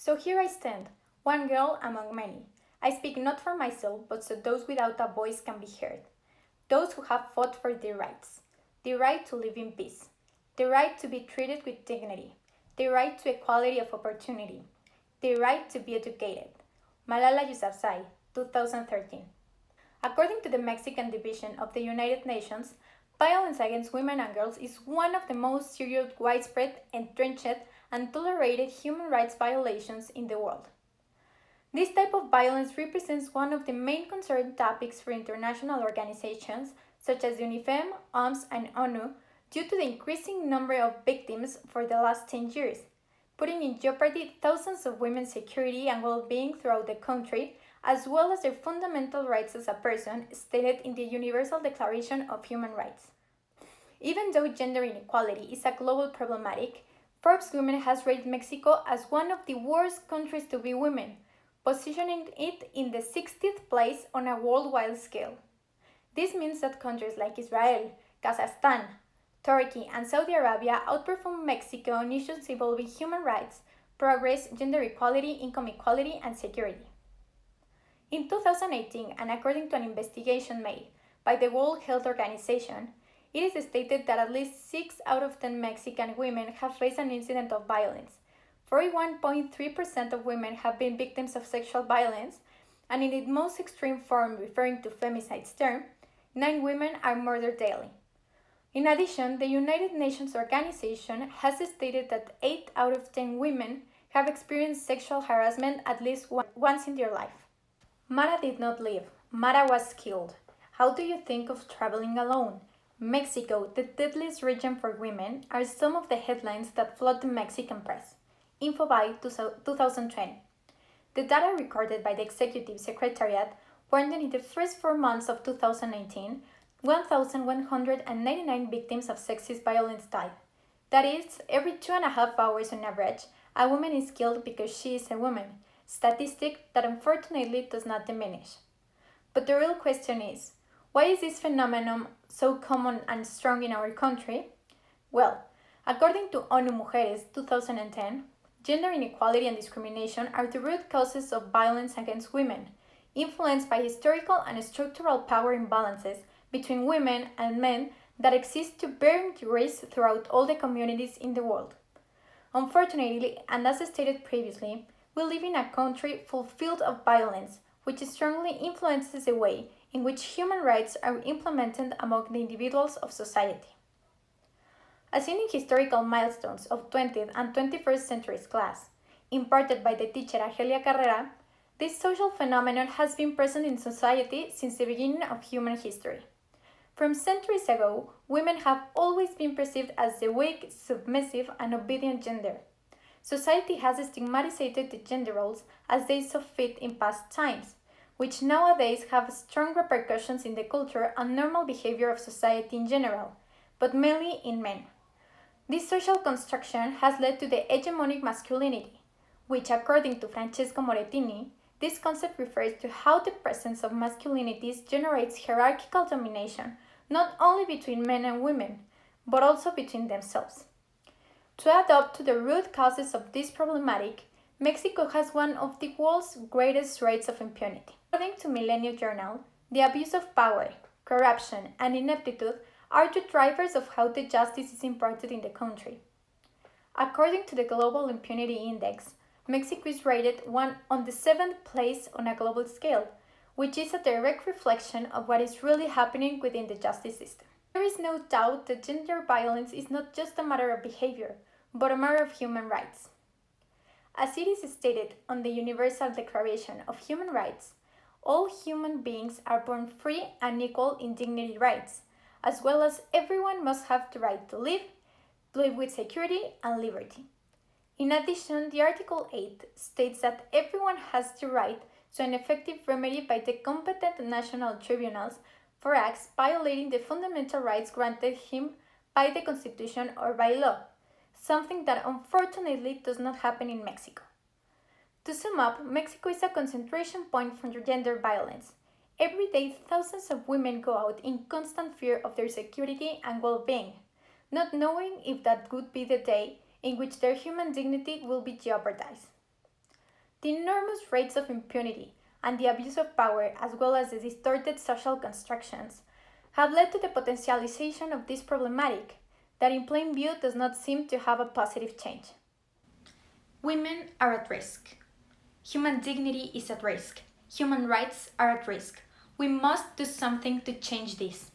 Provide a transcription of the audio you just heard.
So here I stand, one girl among many. I speak not for myself, but so those without a voice can be heard. Those who have fought for their rights. The right to live in peace. The right to be treated with dignity. The right to equality of opportunity. The right to be educated. Malala Yousafzai, 2013. According to the Mexican Division of the United Nations, violence against women and girls is one of the most serious, widespread, entrenched, and tolerated human rights violations in the world. This type of violence represents one of the main concern topics for international organizations such as UNIFEM, OMS, and ONU due to the increasing number of victims for the last 10 years, putting in jeopardy thousands of women's security and well-being throughout the country, as well as their fundamental rights as a person stated in the Universal Declaration of Human Rights. Even though gender inequality is a global problematic, Forbes Women has rated Mexico as one of the worst countries to be women, positioning it in the 60th place on a worldwide scale. This means that countries like Israel, Kazakhstan, Turkey, and Saudi Arabia outperform Mexico on issues involving human rights, progress, gender equality, income equality, and security. In 2018, and according to an investigation made by the World Health Organization, it is stated that at least 6 out of 10 Mexican women have faced an incident of violence. 41.3% of women have been victims of sexual violence, and in its most extreme form, referring to femicide's term, 9 women are murdered daily. In addition, the United Nations organization has stated that 8 out of 10 women have experienced sexual harassment at least once in their life. Mara did not live. Mara was killed. How do you think of traveling alone? Mexico, the deadliest region for women, are some of the headlines that flood the Mexican press. Infobae 2020. The data recorded by the Executive Secretariat warned that in the first 4 months of 2019, 1,199 victims of sexist violence died. That is, every 2.5 hours on average, a woman is killed because she is a woman, statistic that unfortunately does not diminish. But the real question is, why is this phenomenon so common and strong in our country? Well, according to ONU Mujeres 2010, gender inequality and discrimination are the root causes of violence against women, influenced by historical and structural power imbalances between women and men that exist to varying degrees throughout all the communities in the world. Unfortunately, and as stated previously, we live in a country fulfilled of violence, which strongly influences the way in which human rights are implemented among the individuals of society. As seen in historical milestones of 20th and 21st centuries class, imparted by the teacher Argelia Carrera, this social phenomenon has been present in society since the beginning of human history. From centuries ago, women have always been perceived as the weak, submissive, and obedient gender. Society has stigmatized the gender roles as they saw fit in past times, which nowadays have strong repercussions in the culture and normal behavior of society in general, but mainly in men. This social construction has led to the hegemonic masculinity, which according to Francesco Morettini, this concept refers to how the presence of masculinities generates hierarchical domination not only between men and women, but also between themselves. To add up to the root causes of this problematic, Mexico has one of the world's greatest rates of impunity. According to Millennium Journal, the abuse of power, corruption, and ineptitude are the drivers of how the justice is imparted in the country. According to the Global Impunity Index, Mexico is rated on the 7th place on a global scale, which is a direct reflection of what is really happening within the justice system. There is no doubt that gender violence is not just a matter of behavior, but a matter of human rights. As it is stated on the Universal Declaration of Human Rights, all human beings are born free and equal in dignity rights, as well as everyone must have the right to live with security and liberty. In addition, the Article 8 states that everyone has the right to an effective remedy by the competent national tribunals for acts violating the fundamental rights granted him by the Constitution or by law, something that unfortunately does not happen in Mexico. To sum up, Mexico is a concentration point for gender violence. Every day, thousands of women go out in constant fear of their security and well-being, not knowing if that could be the day in which their human dignity will be jeopardized. The enormous rates of impunity and the abuse of power, as well as the distorted social constructions, have led to the potentialization of this problematic that in plain view does not seem to have a positive change. Women are at risk. Human dignity is at risk. Human rights are at risk. We must do something to change this.